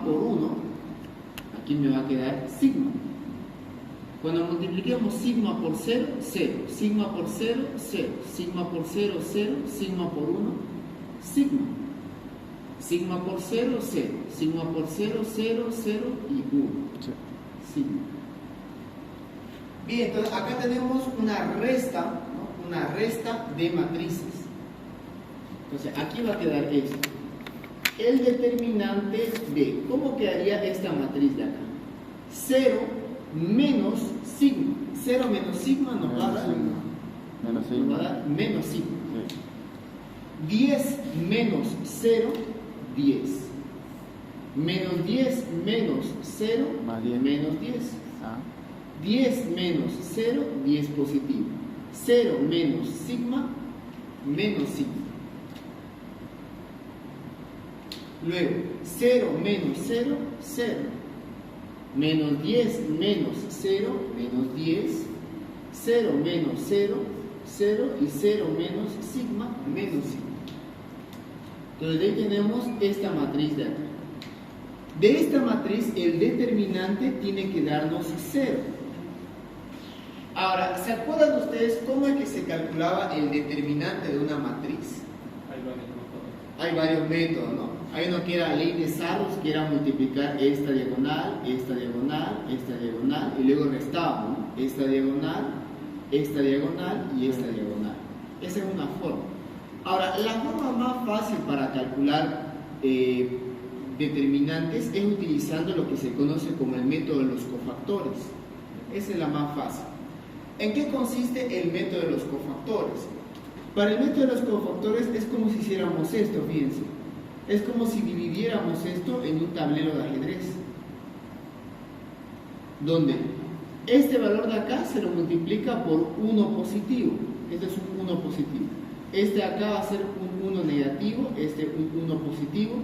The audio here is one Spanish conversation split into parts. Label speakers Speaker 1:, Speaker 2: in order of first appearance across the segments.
Speaker 1: por 1, aquí me va a quedar sigma. Cuando multipliquemos sigma por 0, 0, sigma por 0, 0, sigma por 0, 0, sigma por 1, sigma. Sigma por 0, 0, sigma por 0, 0, 0 y 1.
Speaker 2: Sí.
Speaker 1: Sigma. Bien, entonces acá tenemos una resta, ¿no? Una resta de matrices. Entonces aquí va a quedar esto. El determinante de, ¿cómo quedaría esta matriz de acá? 0 menos sigma. 0 menos sigma nos va a dar menos sigma.
Speaker 2: Sí.
Speaker 1: 10 menos 0, 10. Menos 10 menos 0,
Speaker 2: Más 10.
Speaker 1: menos 10.
Speaker 2: Ah.
Speaker 1: 10 menos 0, 10 positivo. 0 menos sigma, menos sigma. Luego, 0 menos 0, 0. Menos 10 menos 0, menos 10. 0 menos 0, 0. Y 0 menos sigma, menos sigma. Entonces, ahí tenemos esta matriz de acá. De esta matriz, el determinante tiene que darnos 0. Ahora, ¿se acuerdan ustedes cómo es que se calculaba el determinante de una matriz? Hay varios métodos, ¿no? Hay uno que era ley de Sarrus, que era multiplicar esta diagonal, esta diagonal, esta diagonal, y luego restábamos, ¿no? Esta diagonal y esta diagonal. Esa es una forma. Ahora, la forma más fácil para calcular determinantes es utilizando lo que se conoce como el método de los cofactores. Esa es la más fácil. ¿En qué consiste el método de los cofactores? Para el método de los cofactores es como si hiciéramos esto, fíjense. Es como si dividiéramos esto en un tablero de ajedrez. Donde este valor de acá se lo multiplica por 1 positivo. Este es un 1 positivo. Este acá va a ser un 1 negativo, este un 1 positivo,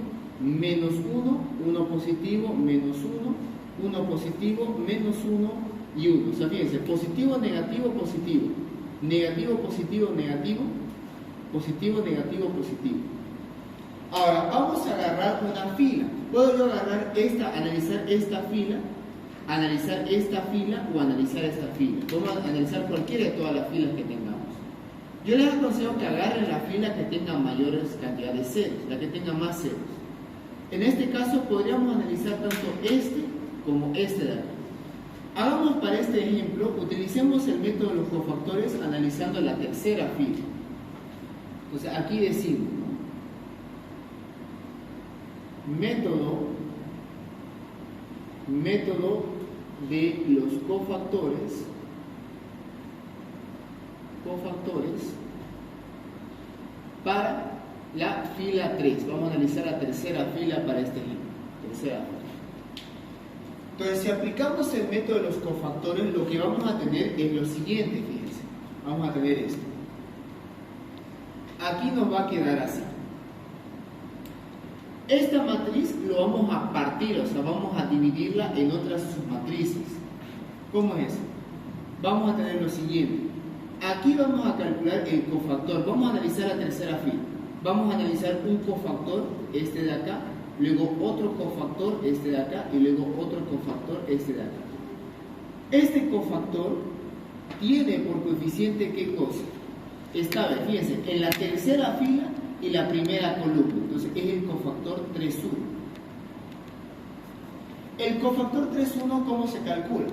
Speaker 1: menos 1, 1 positivo, menos 1, 1 positivo, menos 1 y 1. O sea, fíjense, positivo, negativo, positivo. Negativo, positivo, negativo. Positivo, negativo, positivo. Ahora, vamos a agarrar una fila. Puedo yo agarrar esta, analizar esta fila, analizar esta fila o analizar esta fila. Podemos analizar cualquiera de todas las filas que tengamos. Yo les aconsejo que agarren la fila que tenga mayores cantidades de ceros, la que tenga más ceros. En este caso podríamos analizar tanto este como este de acá. Hagamos para este ejemplo, utilicemos el método de los cofactores analizando la tercera fila. Entonces aquí decimos, ¿no? Método de los cofactores para la fila 3. Vamos a analizar la tercera fila para este ejemplo. Tercera fila. Entonces, si aplicamos el método de los cofactores, lo que vamos a tener es lo siguiente, fíjense. Vamos a tener esto. Aquí nos va a quedar así. Esta matriz lo vamos a partir, o sea, vamos a dividirla en otras submatrices. ¿Cómo es eso? Vamos a tener lo siguiente. Aquí vamos a calcular el cofactor. Vamos a analizar la tercera fila. Vamos a analizar un cofactor, este de acá, luego otro cofactor, este de acá, y luego otro cofactor, este de acá. Este cofactor tiene por coeficiente, ¿qué cosa? Está, fíjense, en la tercera fila y la primera columna. Entonces es el cofactor 3,1. El cofactor 3,1, ¿cómo se calcula?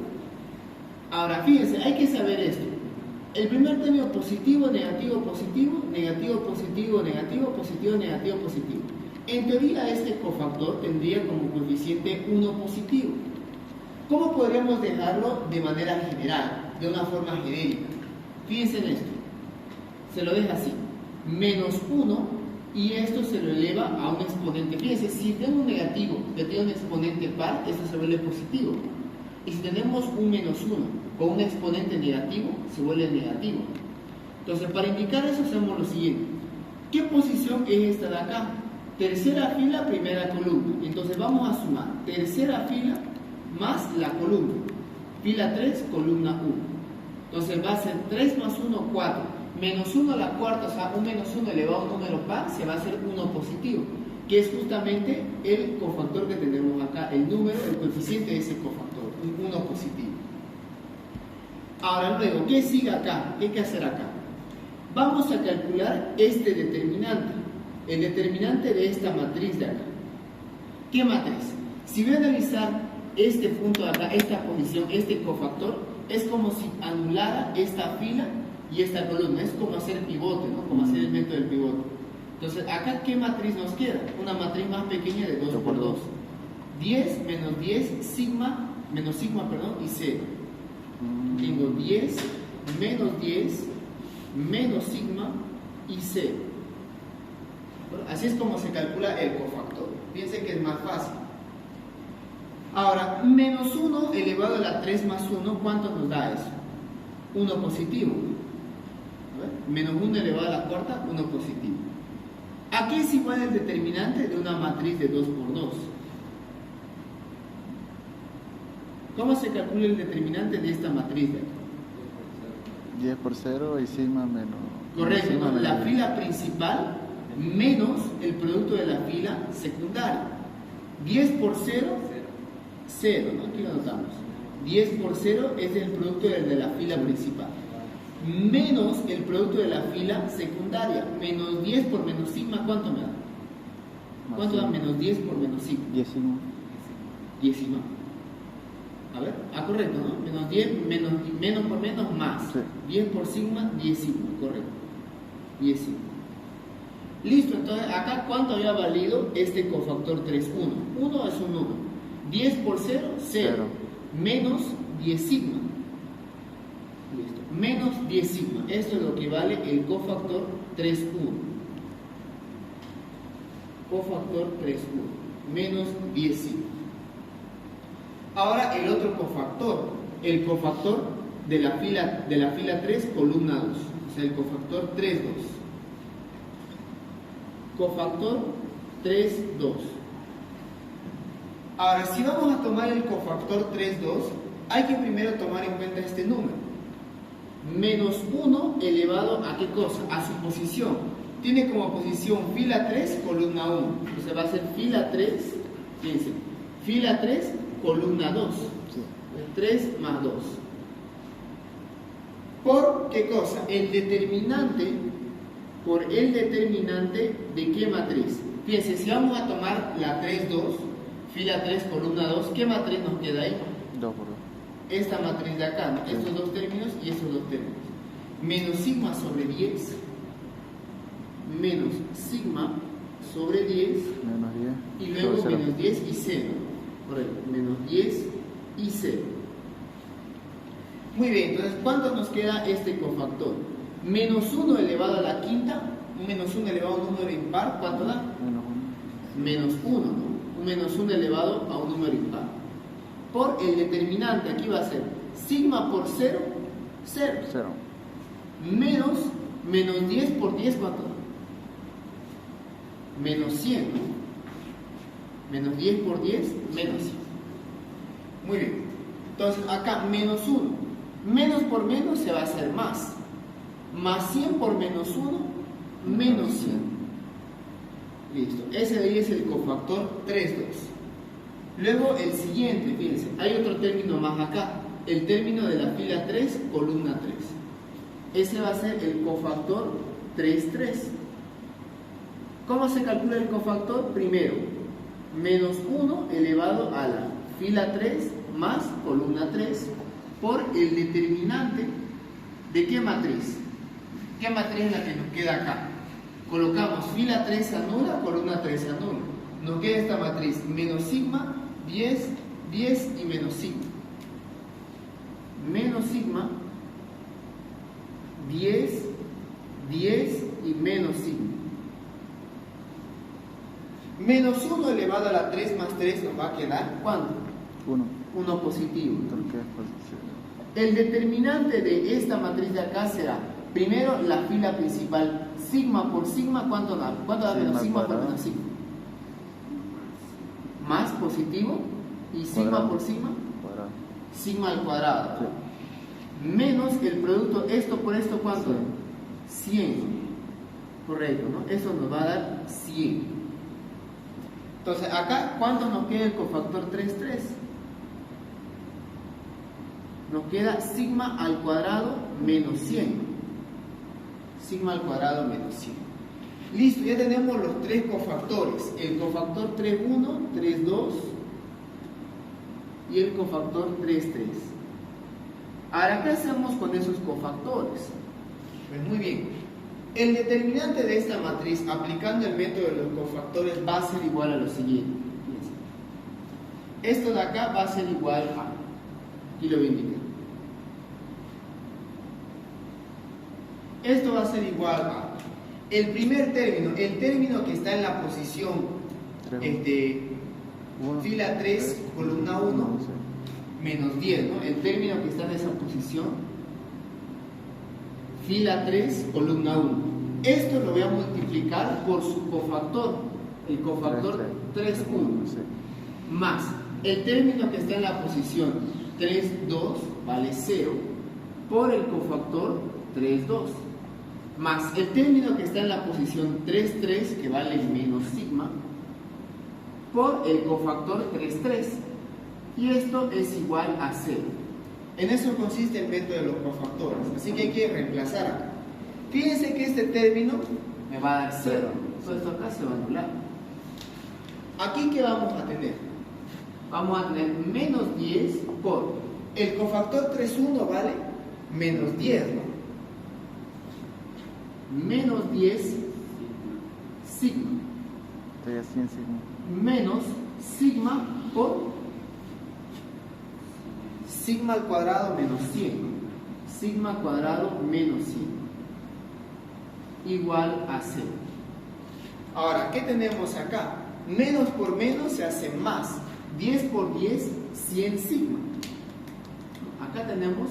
Speaker 1: Ahora, fíjense, hay que saber esto. El primer término positivo, negativo, positivo, negativo, positivo, negativo, positivo, negativo, positivo. En teoría, este cofactor tendría como coeficiente 1 positivo. ¿Cómo podríamos dejarlo de manera general, de una forma genérica? Fíjense en esto. Se lo deja así. Menos 1 y esto se lo eleva a un exponente. Fíjense, si tengo un negativo que tiene un exponente par, esto se vuelve positivo. Y si tenemos un menos 1 con un exponente negativo, se vuelve negativo. Entonces, para indicar eso, hacemos lo siguiente. ¿Qué posición es esta de acá? Tercera fila, primera columna. Entonces, vamos a sumar tercera fila más la columna. Fila 3, columna 1. Entonces, va a ser 3 más 1, 4. Menos 1 a la cuarta, o sea, un menos 1 elevado a un número par, se va a hacer 1 positivo, que es justamente el cofactor que tenemos acá, el número, el coeficiente de ese cofactor, un 1 positivo. Ahora luego, ¿qué sigue acá? ¿Qué hay que hacer acá? Vamos a calcular este determinante, el determinante de esta matriz de acá. ¿Qué matriz? Si voy a analizar este punto de acá, esta posición, este cofactor, es como si anulara esta fila y esta columna. Es como hacer pivote, ¿no? Como hacer el método del pivote. Entonces, acá, ¿qué matriz nos queda? Una matriz más pequeña de 2 por 2. 10 menos 10, sigma, menos sigma, perdón, y 0. Tengo 10 menos 10 menos sigma y 0. Bueno, así es como se calcula el cofactor. Piensen que es más fácil. Ahora, menos 1 elevado a la 3 más 1, ¿cuánto nos da eso? 1 positivo. A ver, menos 1 elevado a la cuarta, 1 positivo. ¿A qué es igual el determinante de una matriz de 2 por 2? ¿Cómo se calcula el determinante de esta matriz de acá?
Speaker 3: 10 por 0 y sigma menos...
Speaker 1: Correcto,
Speaker 3: sigma
Speaker 1: ¿no?
Speaker 3: menos
Speaker 1: La
Speaker 3: 10.
Speaker 1: fila principal menos el producto de la fila secundaria. 10 por 0, 0, ¿no? Aquí lo anotamos. 10 por 0 es el producto de la fila principal. Menos el producto de la fila secundaria. Menos 10 por menos sigma, ¿cuánto me da? ¿Cuánto da menos 10 por menos sigma?
Speaker 3: 10 sigma.
Speaker 1: 10 sigma. A ver, correcto, ¿no? Menos 10, menos por menos, más.
Speaker 3: Sí.
Speaker 1: 10 por sigma, 10 sigma, correcto. 10 sigma. Listo, entonces acá, ¿cuánto había valido este cofactor 3? 1. 1 es un número. 10 por 0, 0. Menos 10 sigma. Listo. Menos 10 sigma. Esto es lo que vale el cofactor 3, 1. Cofactor 3, 1. Menos 10 sigma. Ahora el otro cofactor, el cofactor de la fila 3, columna 2, o sea, el cofactor 3, 2. Cofactor 3, 2. Ahora, si vamos a tomar el cofactor 3, 2, hay que primero tomar en cuenta este número. Menos 1 elevado a qué cosa? A su posición. Tiene como posición fila 3, columna 1. Entonces va a ser fila 3, fíjense, fila 3, columna 2.
Speaker 3: Sí.
Speaker 1: 3 más 2. ¿Por qué cosa? El determinante, por el determinante de qué matriz. Fíjense, si vamos a tomar la 3, 2, fila 3, columna 2, ¿qué matriz nos queda ahí?
Speaker 3: 2 por 2.
Speaker 1: Esta matriz de acá, ¿no? Estos dos términos y estos dos términos. Menos sigma sobre 10, menos sigma sobre 10,
Speaker 3: Menos 10.
Speaker 1: y luego
Speaker 3: sobre 0.
Speaker 1: menos 10 y 0. Correcto, menos 10 y 0. Muy bien, entonces, ¿cuánto nos queda este cofactor? Menos 1 elevado a la quinta, un menos 1 elevado a un número impar, ¿cuánto da?
Speaker 3: Menos 1.
Speaker 1: Menos 1, ¿no? Un menos 1 elevado a un número impar. Por el determinante, aquí va a ser sigma por 0, 0.
Speaker 3: 0.
Speaker 1: Menos 10 por 10, ¿cuánto da? Menos 100, ¿no? Menos 10 por 10, menos 100. Muy bien. Entonces, acá, menos 1. Menos por menos se va a hacer más. Más 100 por menos 1, menos 100. Listo. Ese de ahí es el cofactor 3, 2. Luego, el siguiente, fíjense, hay otro término más acá. El término de la fila 3, columna 3. Ese va a ser el cofactor 3, 3. ¿Cómo se calcula el cofactor? Primero, menos 1 elevado a la fila 3 más columna 3 por el determinante de qué matriz. ¿Qué matriz es la que nos queda acá? Colocamos fila 3 se anula, columna 3 se anula. Nos queda esta matriz, menos sigma, 10, 10 y menos sigma. Menos sigma, 10, 10 y menos sigma. Menos 1 elevado a la 3 más 3 nos va a quedar, ¿cuánto?
Speaker 3: 1.
Speaker 1: 1 positivo.
Speaker 3: ¿Por qué es positivo?
Speaker 1: El determinante de esta matriz de acá será, primero, la fila principal. Sigma por sigma, ¿cuánto da? ¿Cuánto da menos sigma por menos sigma? Más positivo. ¿Y sigma
Speaker 3: Cuadrado.
Speaker 1: por sigma?
Speaker 3: Cuadrado.
Speaker 1: Sigma al cuadrado.
Speaker 3: Sí.
Speaker 1: Menos el producto, esto por esto, ¿cuánto? 100. Correcto, ¿no? Eso nos va a dar 100. Entonces, acá, ¿cuánto nos queda el cofactor 3, 3? Nos queda sigma al cuadrado menos 100. Sigma al cuadrado menos 100. Listo, ya tenemos los tres cofactores. El cofactor 3, 1, 3, 2 y el cofactor 3, 3. Ahora, ¿qué hacemos con esos cofactores? Pues muy bien. El determinante de esta matriz, aplicando el método de los cofactores, va a ser igual a lo siguiente. Esto de acá va a ser igual a... Aquí lo voy a indicar. Esto va a ser igual a... El primer término, el término que está en la posición fila 3, columna 1, menos 10, ¿no? El término que está en esa posición, fila 3, columna 1. Esto lo voy a multiplicar por su cofactor, el cofactor 3, 1, más el término que está en la posición 3, 2, vale 0, por el cofactor 3, 2, más el término que está en la posición 3, 3, que vale menos sigma, por el cofactor 3, 3. Y esto es igual a 0. En eso consiste el método de los cofactores. Así que hay que reemplazar acá. Fíjense que este término me va a dar 0. Todo esto acá se va a anular. Aquí, ¿qué vamos a tener? Vamos a tener menos 10 por el cofactor 3, 1 vale menos 10, ¿no? Menos 10 sigma.
Speaker 3: Estoy así en sigma.
Speaker 1: Menos sigma por sigma al cuadrado menos 100. Sigma al cuadrado menos 100. Igual a 0. Ahora, ¿qué tenemos acá? Menos por menos se hace más. 10 por 10, 100 sigma. Acá tenemos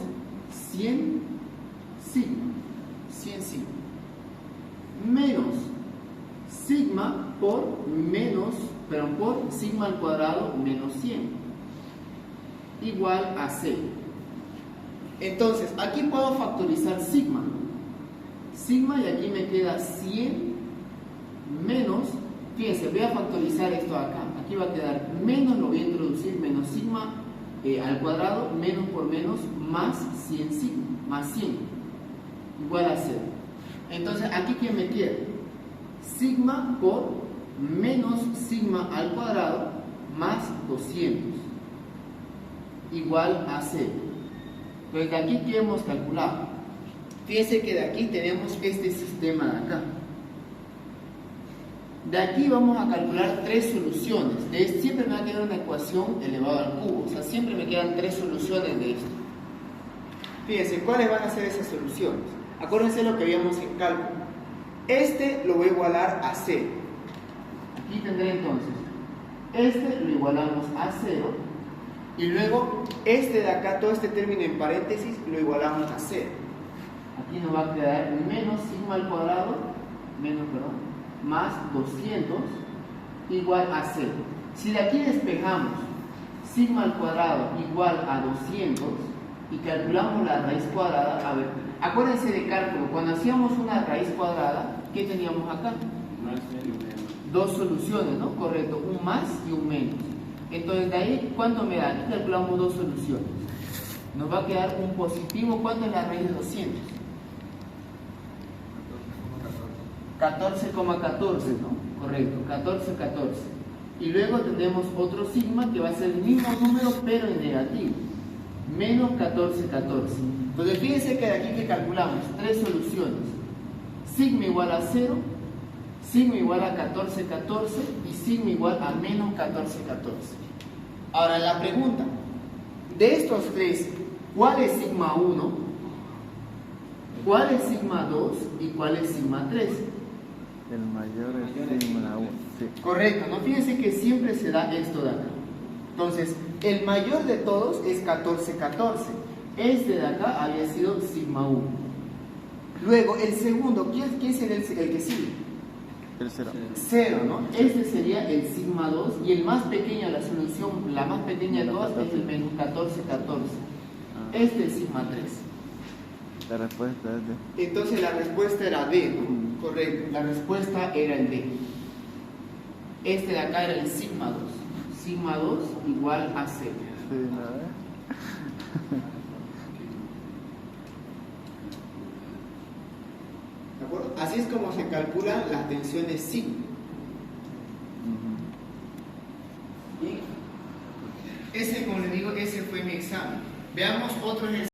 Speaker 1: 100 sigma. 100 sigma. Menos sigma por sigma al cuadrado menos 100. Igual a 0. Entonces, aquí puedo factorizar sigma. Sigma, y aquí me queda 100 menos, fíjense, voy a factorizar esto acá. Aquí va a quedar menos, lo voy a introducir, menos sigma al cuadrado, menos por menos, más 100 sigma, más 100, igual a 0. Entonces, aquí ¿qué me queda? Sigma por menos sigma al cuadrado más 200, igual a 0. Entonces, de aquí, ¿qué hemos calculado? Fíjense que de aquí tenemos este sistema de acá. De aquí vamos a calcular tres soluciones. Siempre me va a quedar una ecuación elevada al cubo. O sea, siempre me quedan tres soluciones de esto. Fíjense, ¿cuáles van a ser esas soluciones? Acuérdense lo que vimos en cálculo. Este lo voy a igualar a 0. Aquí tendré entonces, este lo igualamos a 0. Y luego, este de acá, todo este término en paréntesis, lo igualamos a 0. Aquí nos va a quedar menos sigma al cuadrado, más 200, igual a 0. Si de aquí despejamos sigma al cuadrado igual a 200 y calculamos la raíz cuadrada, a ver, acuérdense de cálculo, cuando hacíamos una raíz cuadrada, ¿qué teníamos acá? Dos soluciones, ¿no? Correcto, un más y un menos. Entonces, de ahí, ¿cuánto me da? Aquí calculamos dos soluciones. Nos va a quedar un positivo. ¿Cuánto es la raíz de 200? 14,14, ¿no? Correcto, 14,14. Y luego tenemos otro sigma que va a ser el mismo número, pero en negativo. Menos 14,14. Entonces, fíjense que de aquí que calculamos tres soluciones. Sigma igual a 0, sigma igual a 14,14 y sigma igual a menos 14,14. Ahora la pregunta, de estos tres, ¿cuál es sigma 1? ¿Cuál es sigma 2? ¿Y cuál es sigma 3?
Speaker 3: El mayor es sigma 1. Sí.
Speaker 1: Correcto, ¿no? Fíjense que siempre se da esto de acá. Entonces, el mayor de todos es 14,14. Este de acá había sido sigma 1. Luego, el segundo, ¿quién sería el que sigue?
Speaker 3: El 0.
Speaker 1: 0, ¿no? Este sería el sigma 2 y el más pequeño, la solución, la más pequeña de todas es el menos 14,14. Este es sigma 3.
Speaker 3: La respuesta es D.
Speaker 1: Entonces la respuesta era D, ¿no? Correcto, la respuesta era el D. Este de acá era el sigma 2. Sigma 2 igual a C.
Speaker 3: Sí, ¿no?
Speaker 1: ¿De acuerdo? Así es como se calculan las tensiones sigma.
Speaker 3: Ujú.
Speaker 1: Bien. Ese, como les digo, ese fue mi examen. Veamos otro ejercicio.